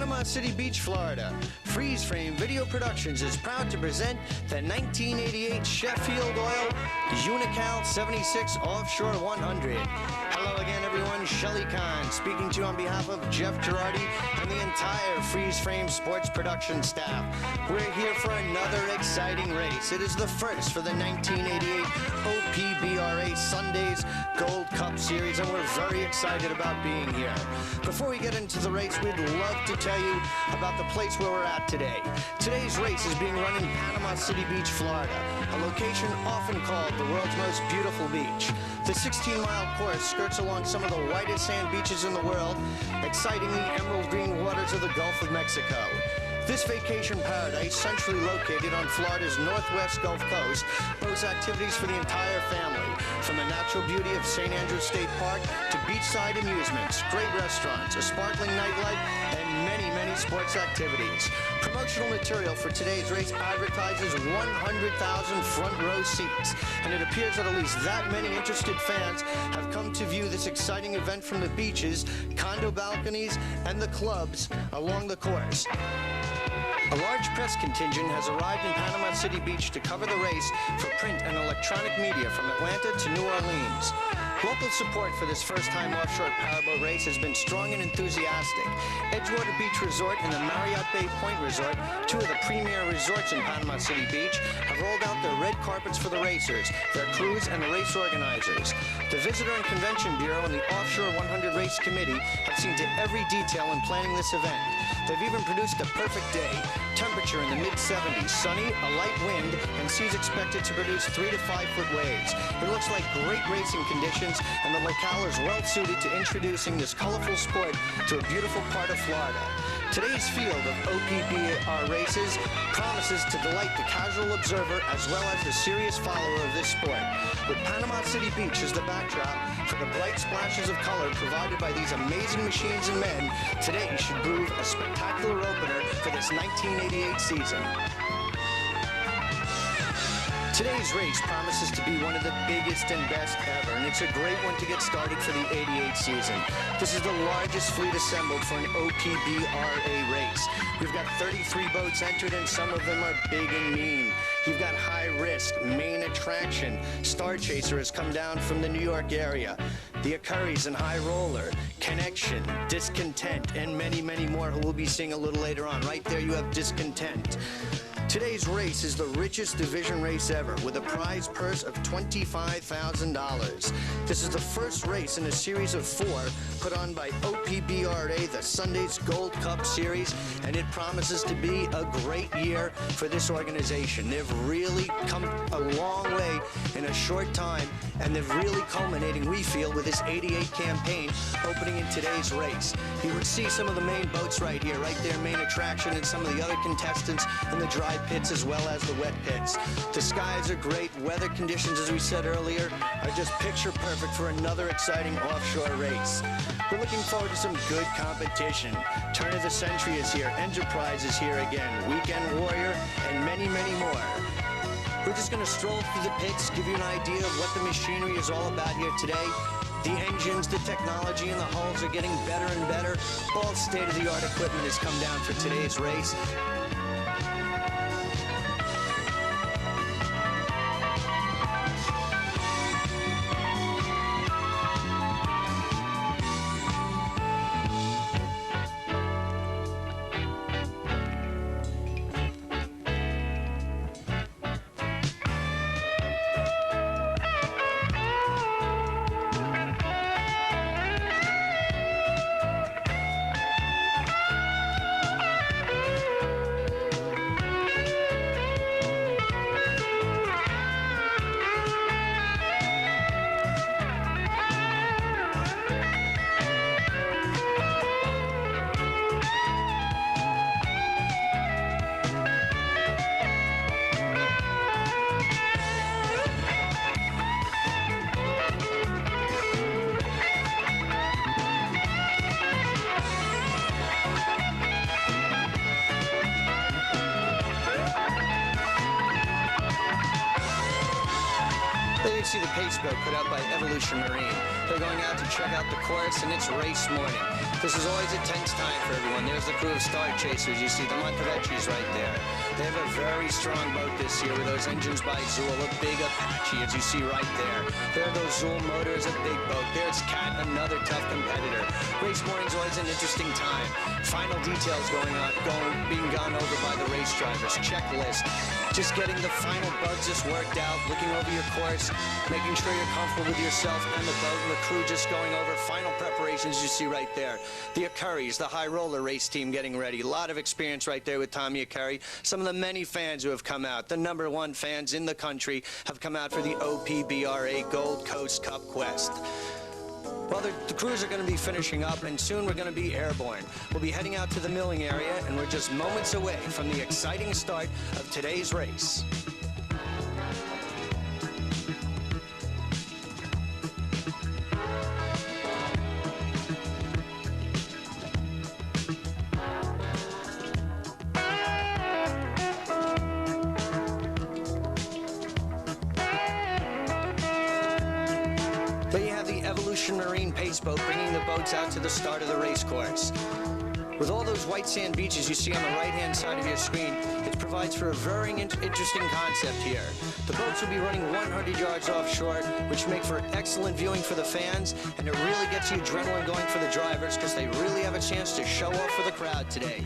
Panama City Beach, Florida, Freeze Frame Video Productions is proud to present the 1988 Sheffield UniCal 76 Offshore 100. Hello again, everyone. Shelly Kahn speaking to you on behalf of Jeff Girardi and the entire Freeze Frame Sports production staff. We're here for another exciting race. It is the first for the 1988 OPBRA Sundays Gold Cup Series, and we're very excited about being here. Before we get into the race, we'd love to tell you about the place where we're at today. Today's race is being run in Panama City Beach, Florida, a location often called the world's most beautiful beach. The 16-mile course skirts along some of the whitest sand beaches in the world, exciting the emerald green waters of the Gulf of Mexico. This vacation paradise, centrally located on Florida's northwest Gulf Coast, boasts activities for the entire family, from the natural beauty of St. Andrews State Park to beachside amusements, great restaurants, a sparkling nightlife, and many sports activities. Promotional material for today's race advertises 100,000 front row seats, and it appears that at least that many interested fans have come to view this exciting event from the beaches, condo balconies, and the clubs along the course. A large press contingent has arrived in Panama City Beach to cover the race for print and electronic media from Atlanta to New Orleans. Local support for this first-time offshore powerboat race has been strong and enthusiastic. Edgewater Beach Resort and the Marriott Bay Point Resort, two of the premier resorts in Panama City Beach, have rolled out their red carpets for the racers, their crews, and the race organizers. The Visitor and Convention Bureau and the Offshore 100 Race Committee have seen to every detail in planning this event. They've even produced a perfect day. Temperature in the mid-70s, sunny, a light wind, and seas expected to produce 3 to 5 foot waves. It looks like great racing conditions, and the locale is well suited to introducing this colorful sport to a beautiful part of Florida. Today's field of OPBR races promises to delight the casual observer as well as the serious follower of this sport. With Panama City Beach as the backdrop for the bright splashes of color provided by these amazing machines and men, today should prove a spectacular opener for this 1988 season. Today's race promises to be one of the biggest and best ever, and it's a great one to get started for the 88 season. This is the largest fleet assembled for an OPBRA race. We've got 33 boats entered, and some of them are big and mean. You've got High Risk, Main Attraction, Star Chaser has come down from the New York area, the Curries and High Roller, Connection, Discontent, and many more who we'll be seeing a little later on. Right there you have Discontent. Today's race is the richest division race ever, with a prize purse of $25,000. This is the first race in a series of 4 put on by OPBRA, the Sundays Gold Cup Series, and it promises to be a great year for this organization. They've really come a long way in a short time, and they're really culminating, we feel, with this 88 campaign opening in today's race. You would see some of the main boats right here, right there, Main Attraction, and some of the other contestants in the dry pits as well as the wet pits. The skies are great. Weather conditions, as we said earlier, are just picture perfect for another exciting offshore race. We're looking forward to some good competition. Turn of the Century is here. Enterprise is here again. Weekend Warrior, and many more. We're just going to stroll through the pits, give you an idea of what the machinery is all about here today. The engines, the technology, and the hulls are getting better and better. All state-of-the-art equipment has come down for today's race. There you see the pace boat put out by Evolution Marine. They're going out to check out the course, and it's race morning. This is always a tense time for everyone. There's the crew of Star Chasers. You see the Montevecchi's right there. They have a very strong boat this year with those engines by Zool, a big Apache, as you see right there. There are those Zool motors, a big boat. There's Cat, another tough competitor. Race morning's always an interesting time. Final details being gone over by the race drivers. Checklist. Just getting the final bugs just worked out, looking over your course, making sure you're comfortable with yourself and the boat, and the crew just going over final preparations you see right there. The Currys, the high roller race team getting ready. A lot of experience right there with Tommy Curry. Some of the many fans who have come out, the #1 fans in the country, have come out for the OPBRA Gold Coast Cup Quest. Well, the crews are going to be finishing up, and soon we're going to be airborne. We'll be heading out to the milling area, and we're just moments away from the exciting start of today's race. Marine pace boat bringing the boats out to the start of the race course. With all those white sand beaches you see on the right-hand side of your screen, it provides for a very interesting concept here. The boats will be running 100 yards offshore, which make for excellent viewing for the fans, and it really gets you adrenaline going for the drivers because they really have a chance to show off for the crowd today.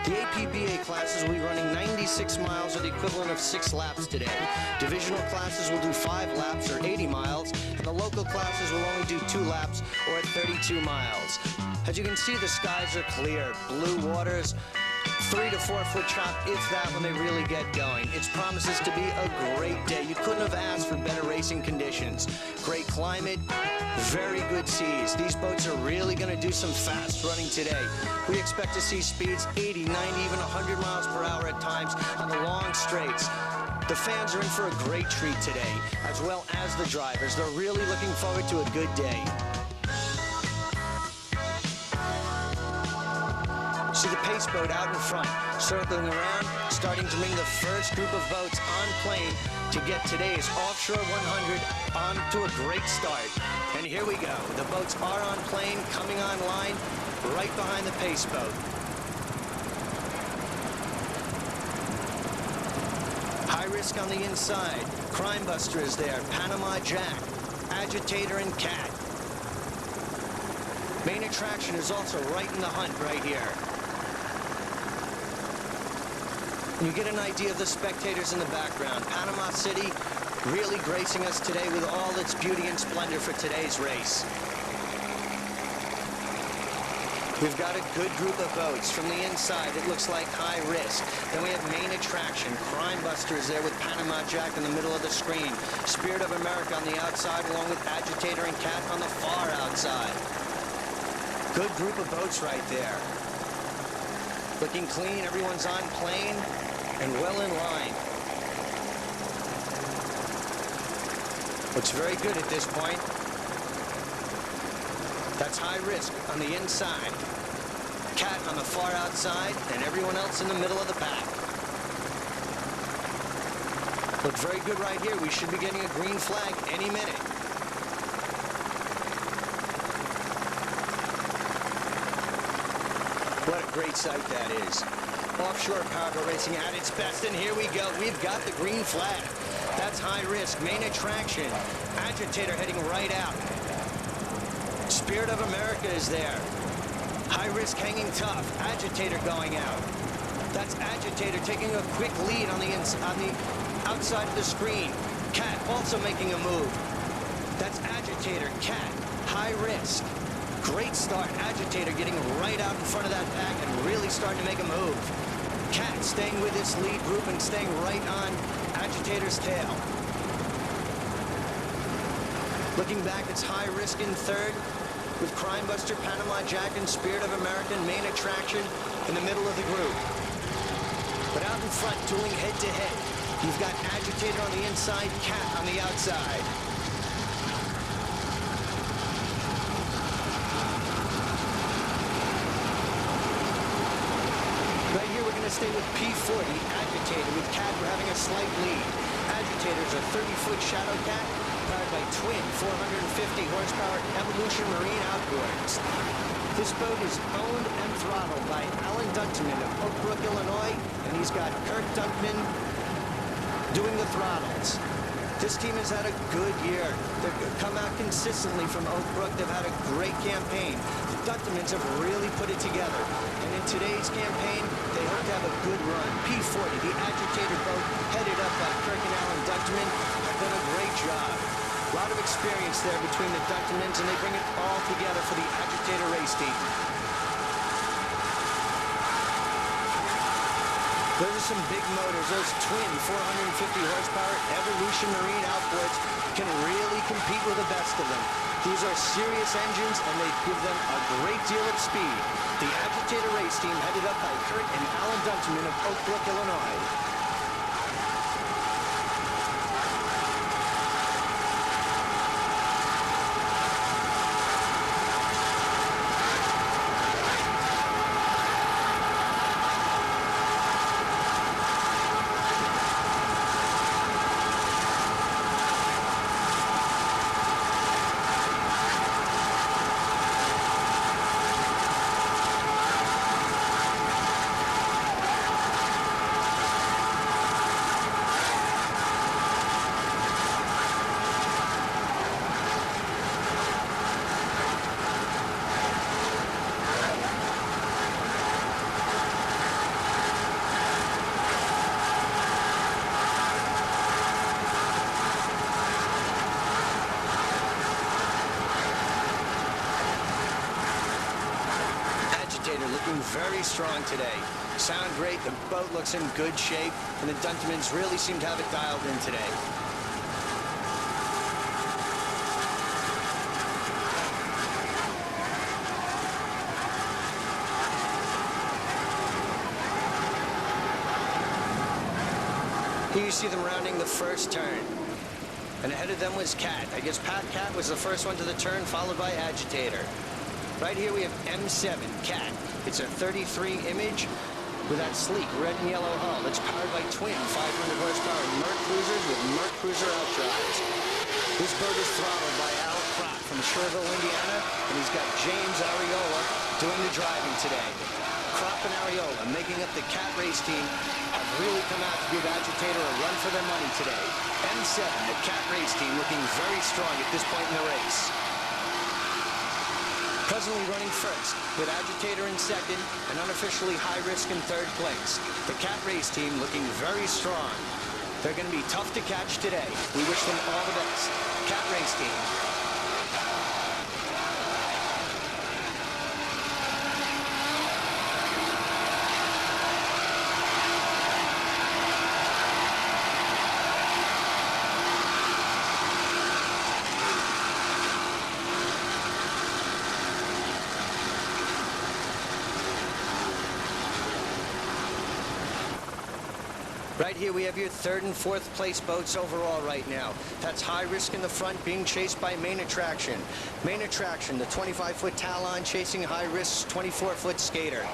The APBA classes will be running 96 miles, or the equivalent of 6 laps today. Divisional classes will do 5 laps, or 80 miles, and the local classes will only do 2 laps, or 32 miles. As you can see, the skies are clear, blue waters, 3 to 4 foot chop, if that, when they really get going. It promises to be a great day. You couldn't have asked for better racing conditions. Great climate, very good seas. These boats are really going to do some fast running today. We expect to see speeds 80, 90, even 100 miles per hour at times on the long straights. The fans are in for a great treat today, as well as the drivers. They're really looking forward to a good day. See the pace boat out in front, circling around, starting to bring the first group of boats on plane to get today's Offshore 100 on to a great start. And here we go. The boats are on plane, coming online, right behind the pace boat. High Risk on the inside. Crime Buster is there. Panama Jack, Agitator, and Cat. Main Attraction is also right in the hunt right here. You get an idea of the spectators in the background. Panama City really gracing us today with all its beauty and splendor for today's race. We've got a good group of boats. From the inside, it looks like High Risk. Then we have Main Attraction. Crime Buster is there with Panama Jack in the middle of the screen. Spirit of America on the outside, along with Agitator and Cat on the far outside. Good group of boats right there. Looking clean, everyone's on plane and well in line. Looks very good at this point. That's High Risk on the inside. Cat on the far outside, and everyone else in the middle of the pack. Looks very good right here. We should be getting a green flag any minute. What a great sight that is. Offshore powerboat racing at its best, and here we go. We've got the green flag. That's High Risk. Main Attraction. Agitator heading right out. Spirit of America is there. High Risk hanging tough. Agitator going out. That's Agitator taking a quick lead on the outside of the screen. Cat also making a move. That's Agitator, Cat, High Risk. Great start. Agitator getting right out in front of that pack and really starting to make a move. Cat staying with this lead group and staying right on Agitator's tail. Looking back, it's High Risk in third, with Crime Buster, Panama Jack, and Spirit of America, Main Attraction in the middle of the group. But out in front, dueling head-to-head, you've got Agitator on the inside, Cat on the outside. Right here, we're going to stay with P40, Agitator, with Cat. We're having a slight lead. Agitator's a 30-foot shadow cat. powered by twin 450 horsepower Evolution Marine outboards. This boat is owned and throttled by Alan Dunkman of Oak Brook, Illinois, and he's got Kurt Dunkman doing the throttles. This team has had a good year. They've come out consistently from Oak Brook. They've had a great campaign. The Dunkmans have really put it together. And in today's campaign, they hope to have a good run. P40, the agitator boat, headed up by Kirk and Alan Dunkman, have done a great job. A lot of experience there between the Dunkmans, and they bring it all together for the agitator race team. Those are some big motors. Those twin 450 horsepower Evolution Marine outboards can really compete with the best of them. These are serious engines, and they give them a great deal of speed. The agitator race team headed up by Kurt and Alan Dunkman of Oak Brook, Illinois. Looking very strong today. Sound great, the boat looks in good shape, and the Dunkmans really seem to have it dialed in today. Here you see them rounding the first turn. And ahead of them was Cat. I guess Cat was the first one to the turn, followed by Agitator. Right here we have M7 Cat. It's a 33 image with that sleek red and yellow hull. It's powered by twin 500 horsepower Merc cruisers with Merc cruiser outdrives. This boat is throttled by Al Pratt from Sherville, Indiana, and he's got James Ariola doing the driving today. Crop and Ariola, making up the Cat race team, have really come out to give Agitator a run for their money today. M7, the Cat race team, looking very strong at this point in the race. Presently running first, with Agitator in second, and unofficially High Risk in third place. The Cat race team looking very strong. They're going to be tough to catch today. We wish them all the best. Cat race team. Right here we have your third and fourth place boats overall right now. That's High Risk in the front, being chased by Main Attraction. Main Attraction, the 25-foot Talon, chasing High Risk's 24-foot Skater.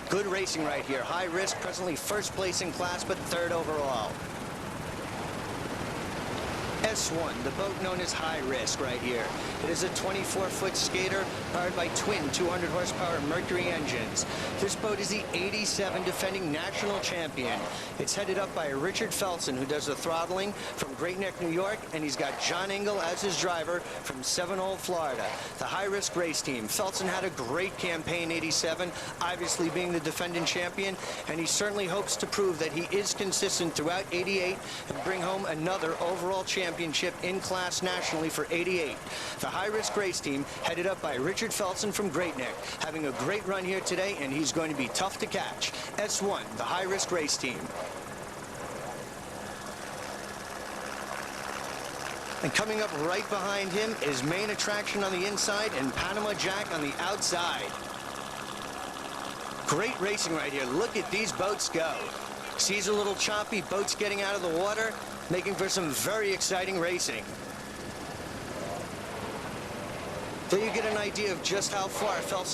Good racing right here. High Risk presently first place in class, but third overall. S1, the boat known as High Risk right here. It is a 24-foot skater powered by twin 200 horsepower Mercury engines. This boat is the 87 defending national champion. It's headed up by Richard Felsen, who does the throttling from Great Neck, New York, and he's got John Engel as his driver from Seminole, Florida. The High Risk race team. Felsen had a great campaign 87, obviously being the defending champion, and he certainly hopes to prove that he is consistent throughout 88 and bring home another overall championship in class nationally for 88. The High Risk race team headed up by Richard Felsen from Great Neck, having a great run here today, and he's going to be tough to catch. S1, the High Risk race team. And coming up right behind him is Main Attraction on the inside and Panama Jack on the outside. Great racing right here. Look at these boats go. Seas a little choppy, boats getting out of the water, making for some very exciting racing. There you get an idea of just how far Felsen